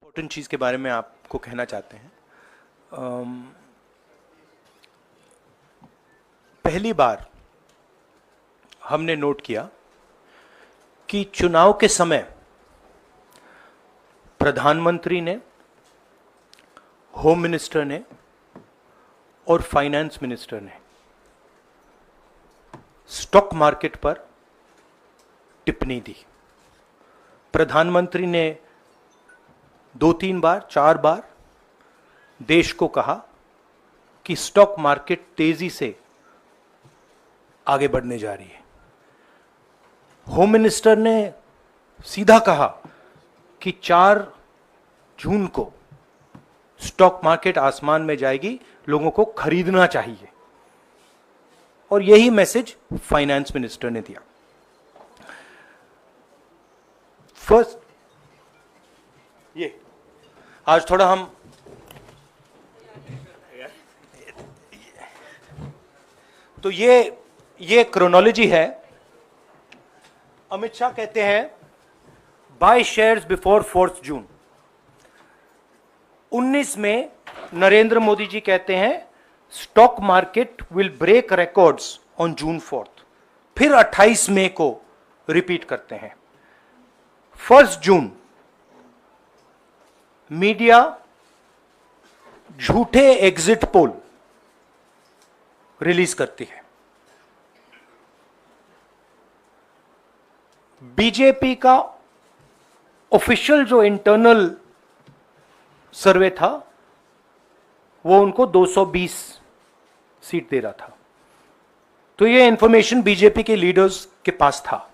Important चीज़ के बारे में आपको कहना चाहते हैं। पहली बार हमने नोट किया कि चुनाव के समय प्रधानमंत्री ने, होम मिनिस्टर ने और फाइनेंस मिनिस्टर ने स्टॉक मार्केट पर टिप्पणी दी। प्रधानमंत्री ने 2-3 बार 4 बार देश को कहा कि स्टॉक मार्केट तेजी से आगे बढ़ने जा रही है। होम मिनिस्टर ने सीधा कहा कि 4 जून को स्टॉक मार्केट आसमान में जाएगी, लोगों को खरीदना चाहिए। और यही मैसेज फाइनेंस मिनिस्टर ने दिया। फर्स्ट, ये आज थोड़ा हम तो ये क्रोनोलॉजी है। अमित शाह कहते हैं बाय शेयर्स बिफोर 4 जून। 19 में नरेंद्र मोदी जी कहते हैं stock market will break records on June 4। फिर 28 मई को रिपीट करते हैं। 1 जून मीडिया झूठे एग्जिट पोल रिलीज करती है। बीजेपी का ऑफिशियल जो इंटरनल सर्वे था वो उनको 220 सीट दे रहा था। तो ये इंफॉर्मेशन बीजेपी के लीडर्स के पास था।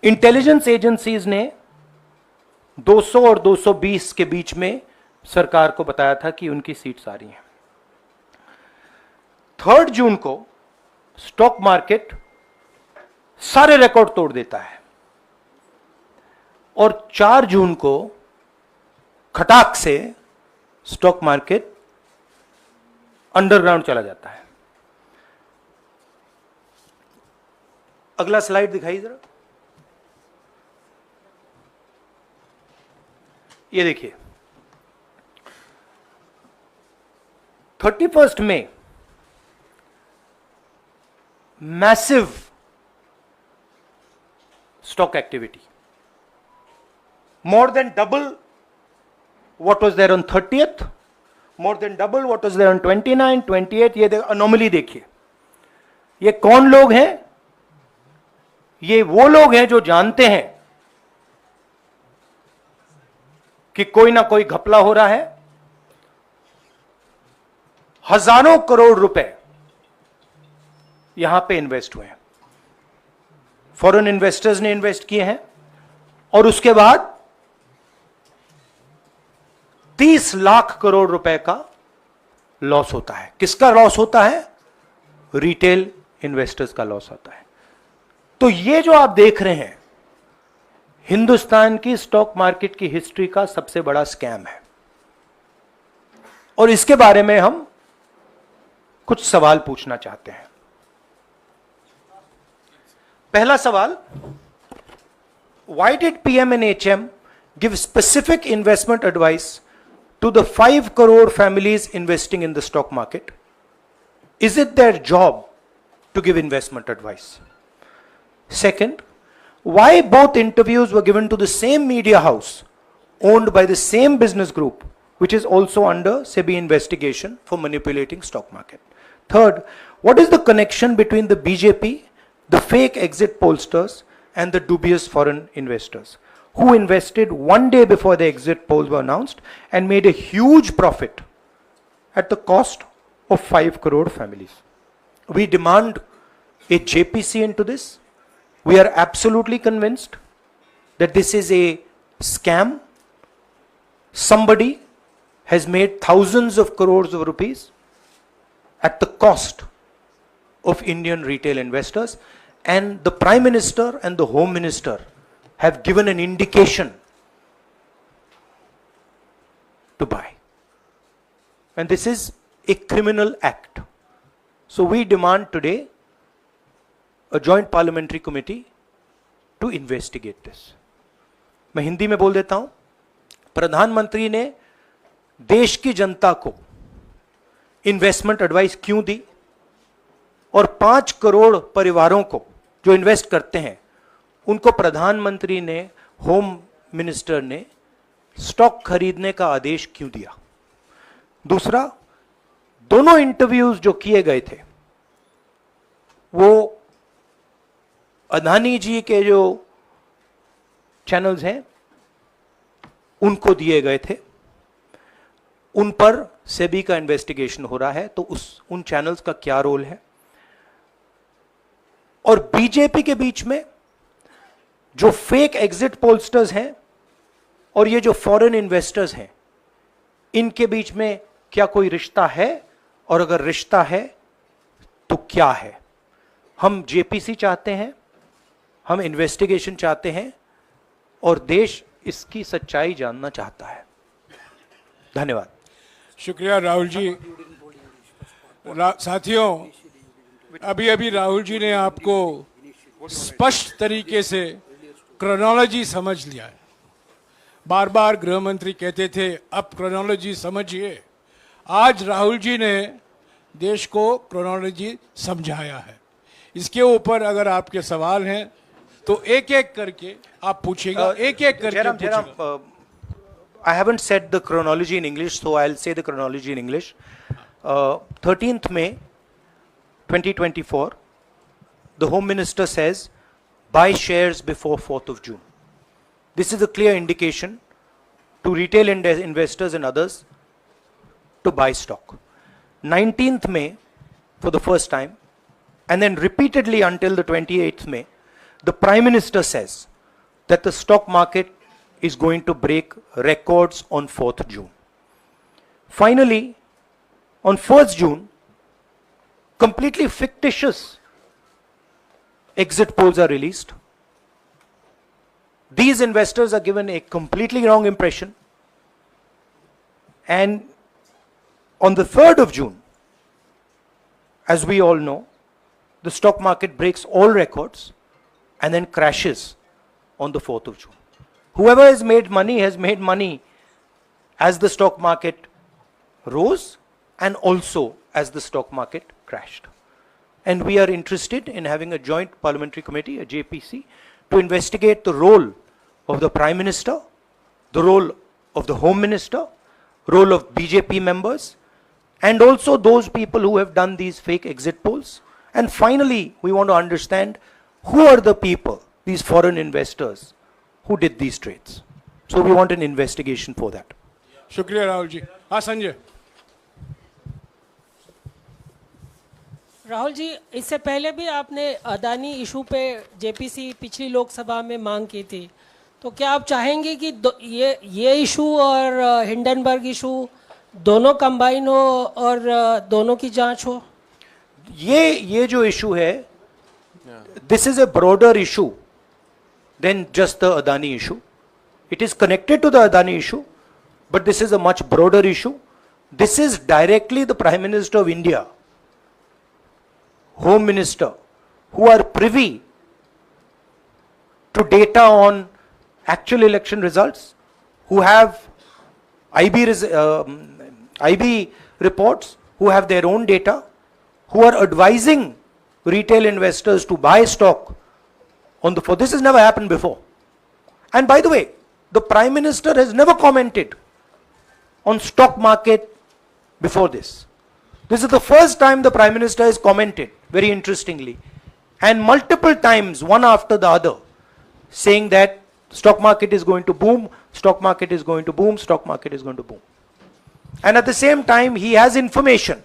इंटेलिजेंस एजेंसीज ने 200 और 220 के बीच में सरकार को बताया था कि उनकी सीट्स आ रही हैं। 3 जून को स्टॉक मार्केट सारे रिकॉर्ड तोड़ देता है और 4 जून को खटाक से स्टॉक मार्केट अंडरग्राउंड चला जाता है। अगला स्लाइड दिखाइए जरा। ये देखिए 31 मई massive stock activity, more than double what was there on 30th, more than double what was there on 29, 28। ये अनोमली देखिए। ये कौन लोग हैं? ये वो लोग हैं जो जानते हैं कि कोई ना कोई घपला हो रहा है। हजारों करोड़ रुपए यहां पे इन्वेस्ट हुए हैं, फॉरेन इन्वेस्टर्स ने इन्वेस्ट किए हैं। और उसके बाद 30 लाख करोड़ रुपए का लॉस होता है। किसका लॉस होता है? रिटेल इन्वेस्टर्स का लॉस होता है। तो ये जो आप देख रहे हैं हिंदुस्तान की स्टॉक मार्केट की हिस्ट्री का सबसे बड़ा स्कैम है। और इसके बारे में हम कुछ सवाल पूछना चाहते हैं। पहला सवाल, why did PM and HM give specific investment advice to the 5 crore families investing in the stock market? Is it their job to give investment advice? Second, why both interviews were given to the same media house owned by the same business group which is also under SEBI investigation for manipulating stock market? Third, what is the connection between the BJP, the fake exit pollsters and the dubious foreign investors who invested 1 day before the exit polls were announced and made a huge profit at the cost of 5 crore families? We demand a JPC into this. We are absolutely convinced that this is a scam. Somebody has made thousands of crores of rupees at the cost of Indian retail investors, and the Prime Minister and the Home Minister have given an indication to buy. And this is a criminal act. So we demand today a joint parliamentary committee to investigate this. मैं हिंदी में बोल देता हूं। प्रधानमंत्री ने देश की जनता को इन्वेस्टमेंट एडवाइस क्यों दी, और 5 करोड़ परिवारों को जो इन्वेस्ट करते हैं उनको प्रधानमंत्री ने, होम मिनिस्टर ने स्टॉक खरीदने का आदेश क्यों दिया। दूसरा, दोनों इंटरव्यूज जो किए गए थे वो अदानी जी के जो चैनल्स हैं उनको दिए गए थे, उन पर सेबी का इन्वेस्टिगेशन हो रहा है, तो उन चैनल्स का क्या रोल है। और बीजेपी के बीच में जो फेक एग्जिट पोलस्टर्स हैं और ये जो फॉरेन इन्वेस्टर्स हैं, इनके बीच में क्या कोई रिश्ता है, और अगर रिश्ता है तो क्या है। हम जेपीसी चाहते हैं, हम इन्वेस्टिगेशन चाहते हैं, और देश इसकी सच्चाई जानना चाहता है। धन्यवाद। शुक्रिया राहुल जी। साथियों, अभी अभी राहुल जी ने आपको स्पष्ट तरीके से क्रोनोलॉजी समझ लिया है। बार बार गृह मंत्री कहते थे अब क्रोनोलॉजी समझिए। आज राहुल जी ने देश को क्रोनोलॉजी समझाया है। इसके ऊपर अगर आपके सवाल हैं तो एक एक करके आप पूछेगा, एक एक करके पूछेगा। I haven't said the chronology in English, so I'll say the chronology in English. 13th May 2024, the Home Minister says, buy shares before 4th of June. This is a clear indication to retail investors and others to buy stock. 19th May, for the first time, and then repeatedly until the 28th May, the Prime Minister says that the stock market is going to break records on 4th June. Finally, on 1st June, completely fictitious exit polls are released. These investors are given a completely wrong impression. And on the 3rd of June, as we all know, the stock market breaks all records and then crashes on the 4th of June. Whoever has made money as the stock market rose and also as the stock market crashed. And we are interested in having a joint parliamentary committee, a JPC, to investigate the role of the Prime Minister, the role of the Home Minister, role of BJP members, and also those people who have done these fake exit polls. And finally, we want to understand who are the people, these foreign investors, who did these trades. So we want an investigation for that. शुक्रिया राहुल जी। हाँ संजय। राहुल जी, इससे पहले भी आपने Adani issue पे JPC पिछली लोकसभा में मांग की थी, तो क्या आप चाहेंगे कि ये इशू और हिंडनबर्ग इशू दोनों कंबाइन हो और दोनों की जांच हो? ये जो इशू है, this is a broader issue than just the Adani issue. It is connected to the Adani issue, but this is a much broader issue. This is directly the Prime Minister of India, Home Minister, who are privy to data on actual election results, who have IB reports, who have their own data, who are advising retail investors to buy stock on the 4th. This has never happened before. And by the way, the Prime Minister has never commented on stock market before this. This is the first time the Prime Minister has commented, very interestingly, and multiple times, one after the other, saying that stock market is going to boom, stock market is going to boom, stock market is going to boom. And at the same time, he has information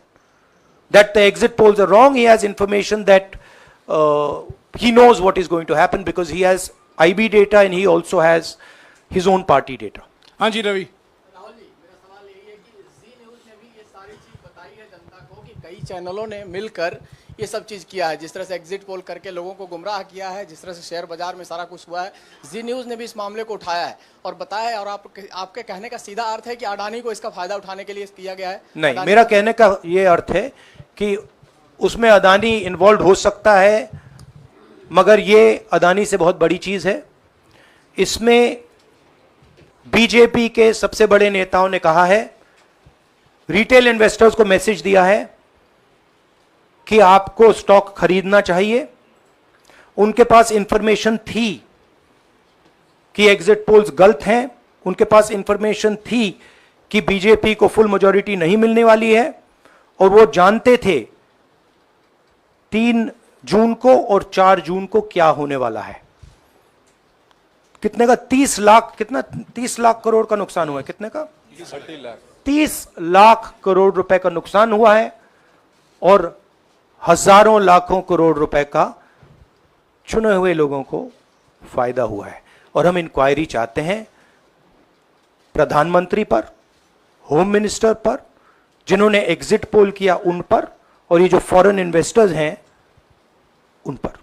that the exit polls are wrong. He has information that he knows what is going to happen because he has IB data and he also has his own party data. हाँ जी रवि। राहुल जी, मेरा सवाल यही है कि जी news ने भी ये सारी चीज़ बताई है जनता को कि कई चैनलों ने मिलकर ये सब चीज़ किया है, जिस तरह से एग्जिट पोल करके लोगों को गुमराह किया है, जिस तरह से शेयर बाजार में सारा कुछ हुआ है। जी न्यूज़ ने भी इस मामले को उठाया है और बताया है, और आपके कहने का सीधा अर्थ है कि अडानी को इसका फायदा उठाने के लिए किया गया है? नहीं, मेरा कहने का ये अर्थ है कि उसमें अदानी इन्वॉल्व हो सकता है, मगर ये अदानी से बहुत बड़ी चीज़ है। इसमें बीजेपी के सबसे बड़े नेताओं ने कहा है, रिटेल इन्वेस्टर्स को मैसेज दिया है कि आपको स्टॉक खरीदना चाहिए। उनके पास इंफॉर्मेशन थी कि एग्जिट पोल्स गलत हैं, उनके पास इंफॉर्मेशन थी कि बीजेपी को फुल मेजॉरिटी नहीं मिलने वाली है, और वो जानते थे 3 जून को और 4 जून को क्या होने वाला है। कितने का? 30 लाख, कितना 30 लाख करोड़ का नुकसान हुआ है। कितने का? 30 लाख करोड़ रुपए का नुकसान हुआ है, और हजारों लाखों करोड़ रुपए का चुने हुए लोगों को फायदा हुआ है। और हम इंक्वायरी चाहते हैं प्रधानमंत्री पर, होम मिनिस्टर पर, जिन्होंने एग्जिट पोल किया उन पर, और ये जो फॉरेन इन्वेस्टर्स हैं उन पर।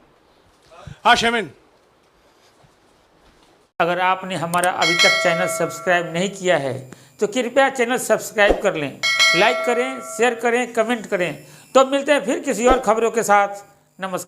हाँ शेमिन। अगर आपने हमारा अभी तक चैनल सब्सक्राइब नहीं किया है तो कृपया चैनल सब्सक्राइब कर लें, लाइक करें, शेयर करें, कमेंट करें। तो मिलते हैं फिर किसी और खबरों के साथ। नमस्कार।